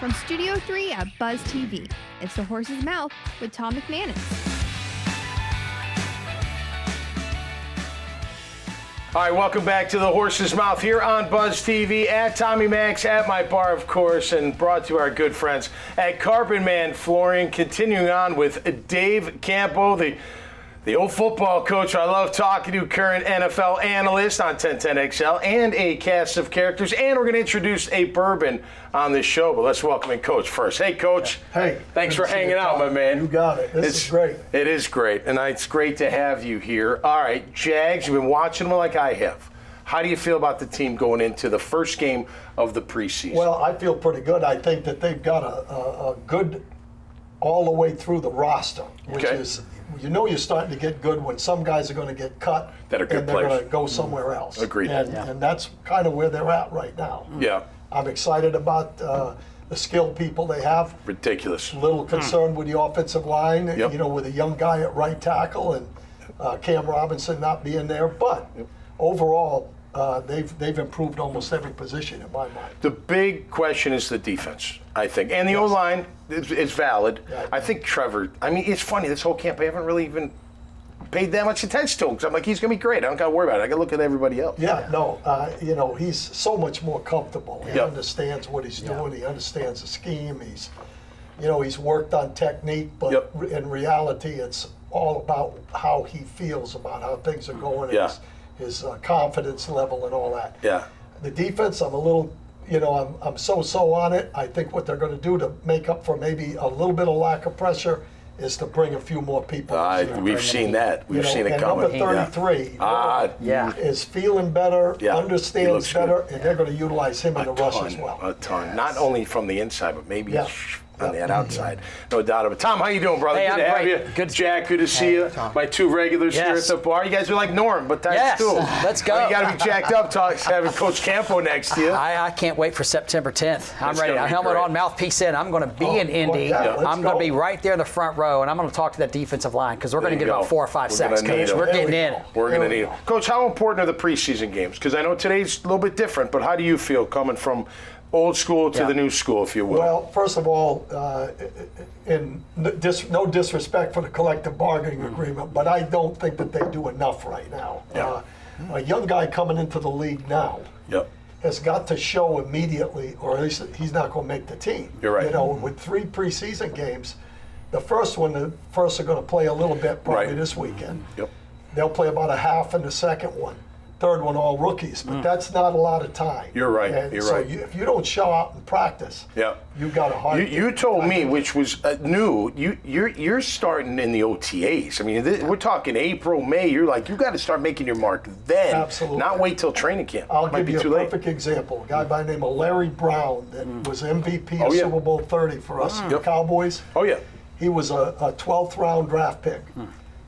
From Studio 3 at Buzz TV, it's The Horse's Mouth with Tom McManus. All right, welcome back to The Horse's Mouth here on Buzz TV, at Tommy Max, at my bar, of course, and brought to our good friends at Carpet Man Flooring. Continuing on with Dave Campo, the old football coach I love talking to, current NFL analyst on 1010XL, and a cast of characters. And we're going to introduce a bourbon on this show, but let's welcome in Coach first. Hey, Coach. Hey. Thanks for hanging out, my man. You got it. This is great. It is great, and it's great to have you here. All right, Jags, you've been watching them like I have. How do you feel about the team going into the first game of the preseason? Well, I feel pretty good. I think that they've got a good all the way through the roster, which is, you know, you're starting to get good when some guys are going to get cut that are good and they're players. going to go somewhere else. Agreed. And that's kind of where they're at right now. Yeah. I'm excited about the skilled people they have. Ridiculous. A little concerned with the offensive line, Yep. you know, with a young guy at right tackle and Cam Robinson not being there. But overall, they've improved almost every position in my mind. The big question is the defense, I think. And the O-line is valid. Yeah. I think Trevor, I mean, it's funny, this whole camp, I haven't really even paid that much attention to him because I'm like, he's going to be great. I don't got to worry about it. I got to look at everybody else. Yeah, no, you know, he's so much more comfortable. He Yep. understands what he's doing. He understands the scheme. He's worked on technique, but Yep. in reality, it's all about how he feels about how things are going, Yeah. his confidence level and all that. Yeah. The defense, I'm a little, you know, I'm so on it. I think what they're going to do to make up for maybe a little bit of lack of pressure is to bring a few more people. We've seen that. We've seen it and coming. number 33 is feeling better, Yeah. He understands looks better, good. and they're going to utilize him in the rush as well. A ton. Not only from the inside, but maybe Yeah. on that outside. No doubt about it. Tom, how you doing, brother? Hey, good I'm to have great. you. Good. Jack, good to see you. Tom. My two regulars here at Yes. the bar. You guys are like Norm, but times Yes. two. Let's go. Well, you got to be jacked up having Coach Campo next to you. I can't wait for September 10th. I'm It's ready. gonna be Helmet great. on, mouthpiece in. I'm going to be in Indy. yeah, let's I'm going go. to be right there in the front row, and I'm going to talk to that defensive line because we're going to There get you about go. 4 or 5 We're sacks, gonna need Coach. 'em. We're There getting we in. go. We're There going to we need go. them. Coach, how important are the preseason games? Because I know today's a little bit different, but how do you feel coming from old school to Yeah. the new school, if you will? Well, first of all, no disrespect for the collective bargaining agreement, but I don't think that they do enough right now. Yeah. A young guy coming into the league now Yep. has got to show immediately, or at least he's not going to make the team. You're right. You know, with 3 preseason games, the first are going to play a little bit probably Right. this weekend. Yep. They'll play about a half in the second one. Third one, all rookies, but that's not a lot of time. You're right, And you're so right. if you don't show out in practice, Yeah. you got a hard. You told me, which was new. You're starting in the OTAs. I mean, we're talking April, May. You're like, you got to start making your mark then. Absolutely. Not wait till training camp. I'll Might give be you a too late. perfect example. A guy by the name of Larry Brown that was MVP Oh, of yeah. Super Bowl 30 for us, the Yep. Cowboys. Oh yeah. He was a 12th round draft pick.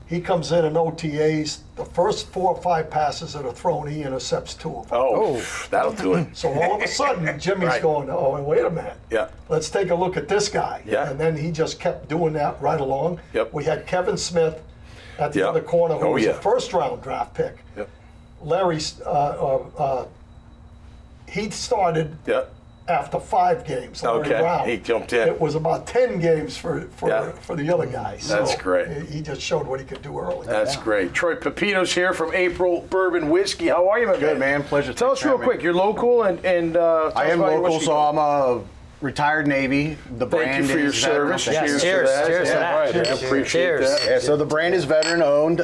He comes in OTAs. The first 4 or 5 passes that are thrown, he intercepts 2 of them. Oh, that'll do it. So all of a sudden, Jimmy's Right. going, oh, wait a minute. Yeah. Let's take a look at this guy. Yeah. And then he just kept doing that right along. Yep. We had Kevin Smith at the Yeah. other corner, who Oh, was yeah. a first round draft pick. Yep. Larry's, he started Yeah. after 5 games. Larry Okay, Brown. he jumped in. It was about 10 games for Yeah. the other guys. That's So great. He just showed what he could do early. That's great. Troy Pepito's here from April Bourbon Whiskey. How are you, my Good, man. Pleasure. Tell us Thanks for real having me. quick. You're local and tell I us am about your local, whiskey so company. I'm a retired Navy. The Thank brand you for your is veteran- service. Yes, Cheers, cheers, to that. cheers to Yeah, that. right. I Cheers. appreciate Cheers. that. Yeah, so the brand is veteran owned.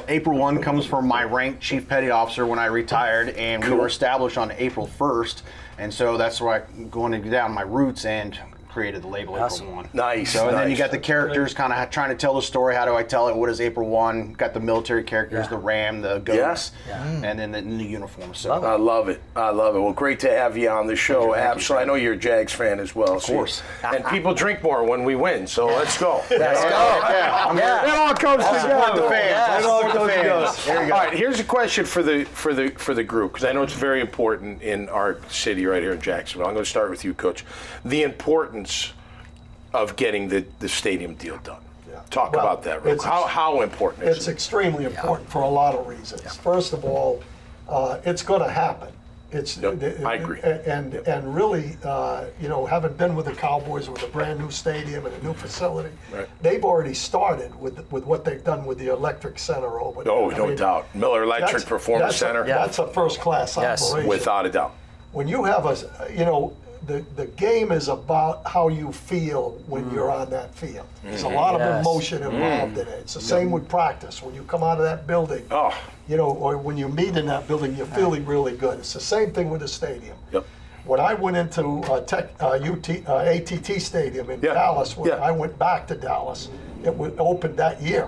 April 1 comes from my rank, Chief Petty Officer, when I retired, and we Cool. were established on April 1st. And so that's where I'm going to get down my roots and created the label Awesome. April 1. Nice, So and then you nice. got the characters kind of trying to tell the story. How do I tell it? What is April 1? Got the military characters, the ram, the goats, and then the uniform. So I love it. I love it. Well, great to have you on the show. Absolutely. I know you're a Jags fan as well. Of course. And people drink more when we win, so let's go. Let's go. Yeah. It all comes together. support the fans. Yes. It all Support goes the together. fans. There you go. All right, here's a question for the group, because I know it's very important in our city right here in Jacksonville. I'm going to start with you, Coach. The importance of getting the stadium deal done. Yeah. Talk Well, about that real it's- quick. How important is It's it? extremely important for a lot of reasons. First of all, it's going to happen. It's I agree. And really, having been with the Cowboys with a brand new stadium and a new facility, they've already started with what they've done with the Electric Center over there. Oh, no doubt. Miller Electric Performance Center. That's a first-class operation. Without a doubt. When you have the game is about how you feel when you're on that field. There's a lot of emotion involved in it. It's the same with practice. When you come out of that building, or when you meet in that building, you're feeling really good. It's the same thing with the stadium. Yep. When I went into ATT Stadium in Dallas, when I went back to Dallas, it opened that year.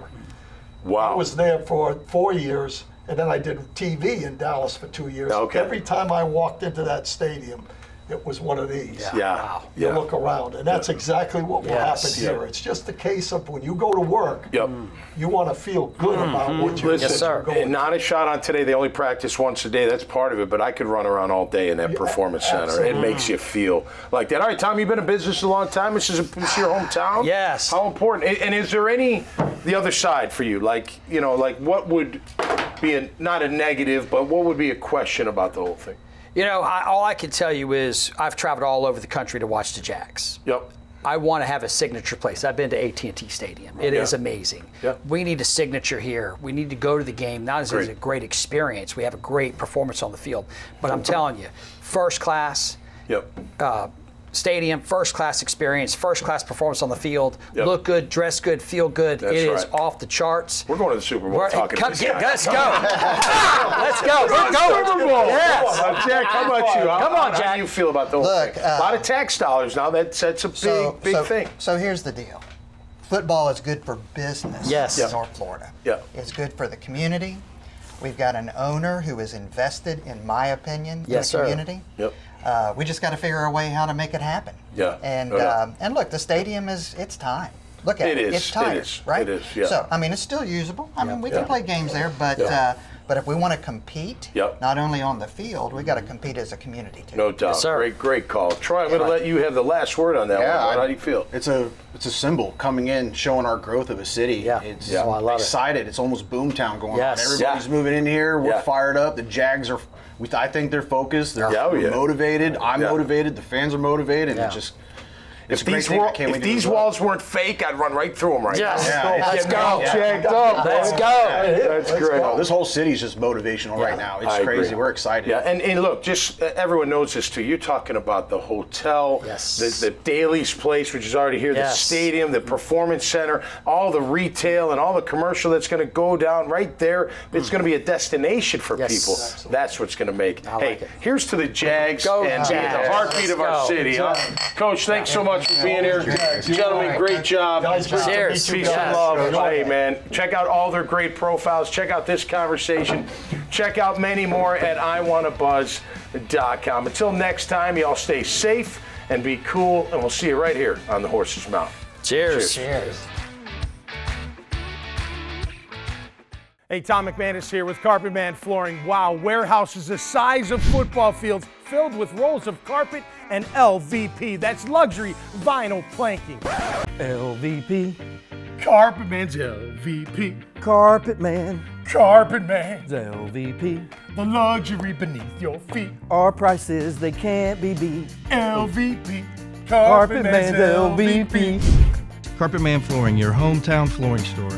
Wow. I was there for 4 years, and then I did TV in Dallas for 2 years. Okay. Every time I walked into that stadium, it was one of these. Yeah. You look around, and that's exactly what will happen here. It's just a case of when you go to work, you want to feel good about what you're going. And not a shot on today. They only practice once a day. That's part of it. But I could run around all day in that performance center. Absolutely. It makes you feel like that. All right, Tom, you've been in business a long time. This is your hometown. Yes. How important? And is there the other side for you? Like what would be not a negative, but what would be a question about the whole thing? All I can tell you is I've traveled all over the country to watch the Jags. Yep. I want to have a signature place. I've been to AT&T Stadium. It is amazing. Yep. We need a signature here. We need to go to the game. Not as a great experience. We have a great performance on the field. But I'm telling you, first class. Stadium, first class experience, first class performance on the field. Look good, dress good, feel good. That's it is off the charts. We're going to the Super Bowl. Let's go. Let's go. We're going. Super Bowl. Yes. Jack, how about you? Come on, Jack. How do you feel about the whole thing? A lot of tax dollars now. That's a big thing. So here's the deal. Football is good for business in North Florida. Yeah. It's good for the community. We've got an owner who is invested, in my opinion, in the community. Yep. We just got to figure a way how to make it happen. Yeah. And look, the stadium it's time. Look at it. It's tired, right? It is. Yeah. So it's still usable. We can play games there, but if we want to compete, not only on the field, we got to compete as a community too. No doubt. Yes, sir. Great call. Troy, I'm going to let you have the last word on that one. How do you feel? It's a symbol coming in, showing our growth of a city. Yeah. I love excited. It's almost boomtown going on. Everybody's moving in here. We're fired up. The Jags are. I think they're focused. They're motivated. I'm motivated. The fans are motivated. And If these walls weren't fake, I'd run right through them right now. Let's go. Checked up. Let's go. That's great. This whole city is just motivational right now. It's crazy. Agree. We're excited. Yeah, and look, just everyone knows this too. You're talking about the hotel, the Daly's place, which is already here, the stadium, the performance center, all the retail and all the commercial that's going to go down right there. It's going to be a destination for people. That's what's going to make. Here's to the Jags and being the heartbeat of our city. Coach, thanks so much for being here. Gentlemen, great job. Cheers. Peace and love. Hey, man. Check out all their great profiles. Check out this conversation. Check out many more at iwannabuzz.com. Until next time, y'all stay safe and be cool, and we'll see you right here on The Horse's Mouth. Cheers. Hey, Tom McManus here with Carpet Man Flooring. Wow, warehouses the size of football fields filled with rolls of carpet and LVP. That's luxury vinyl planking. LVP. Carpet Man's LVP. Carpet Man, Carpet Man's LVP. the luxury beneath your feet. Our prices, they can't be beat. LVP. Carpet Man's LVP. Carpet Man Flooring, your hometown flooring store.